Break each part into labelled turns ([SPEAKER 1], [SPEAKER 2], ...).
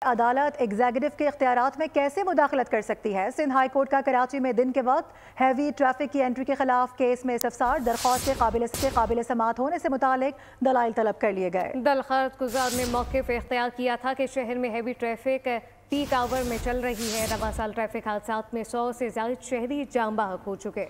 [SPEAKER 1] अदालत एग्जीक्यूटिव के इख्तियारात में कैसे मुदाखलत कर सकती है? सिंध हाई कोर्ट का कराची में दिन के वक्त हैवी ट्रैफिक की एंट्री के खिलाफ केस में इस्तफसार, दरख्वास्त के काबिल समात होने से मुतालिक दलाइल तलब कर लिए गए।
[SPEAKER 2] दरख्वास्त गुजार ने मौके पर इख्तियार किया था कि शहर में हैवी ट्रैफिक पीक आवर में चल रही है। रवा साल ट्रैफिक हादसा में 100 से ज्यादा शहरी जाम बहक हो चुके।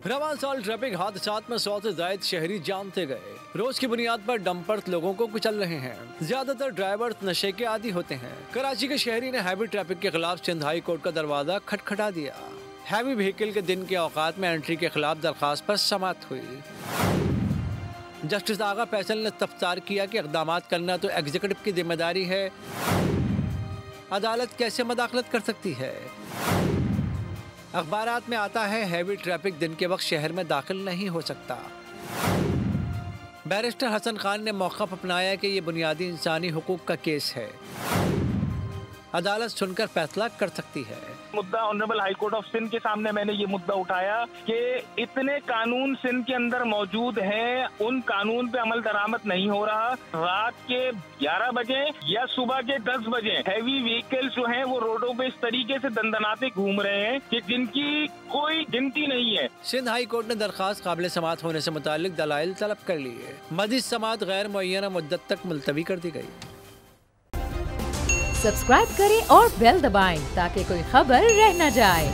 [SPEAKER 3] रवा साल ट्रैफिक हादसा में 100 से ज्यादा शहरी जान से गए। रोज की बुनियाद पर डंपर लोगों को कुचल रहे हैं। ज्यादातर ड्राइवर नशे के आदी होते हैं। कराची के शहरी ने हैवी ट्रैफिक के खिलाफ सिंध हाई कोर्ट का दरवाजा खटखटा दिया। हैवी व्हीकल के दिन के औकात में एंट्री के खिलाफ दरखास्त पर समाअत हुई। जस्टिस आगा फैसल ने इस्तफसार किया कि इक़दाम करना तो एग्जीक्यूटिव की जिम्मेदारी है। अदालत कैसे मुदाखलत कर सकती है? अखबारात में आता है हैवी ट्रैफिक दिन के वक्त शहर में दाखिल नहीं हो सकता। बैरिस्टर हसन खान ने मौक़िफ़ अपनाया कि ये बुनियादी इंसानी हुकूक का केस है। अदालत सुनकर फैसला कर सकती है।
[SPEAKER 4] मुद्दा honourable high court of Sindh के सामने मैंने ये मुद्दा उठाया कि इतने कानून सिंध के अंदर मौजूद हैं, उन कानून पे अमल दरामद नहीं हो रहा। रात के 11 बजे या सुबह के 10 बजे हैवी व्हीकल्स जो हैं वो रोडों पे इस तरीके से दंदनाते घूम रहे हैं कि जिनकी कोई गिनती नहीं है।
[SPEAKER 3] सिंध हाई कोर्ट ने दरखास्त काबिल समाअत होने से मुतालिक दलाइल तलब कर लिए। मज़ीद समाअत गैर मुअय्यना मुद्दत तक मुलतवी कर दी गई।
[SPEAKER 5] सब्सक्राइब करें और बेल दबाएं ताकि कोई खबर रह न जाए।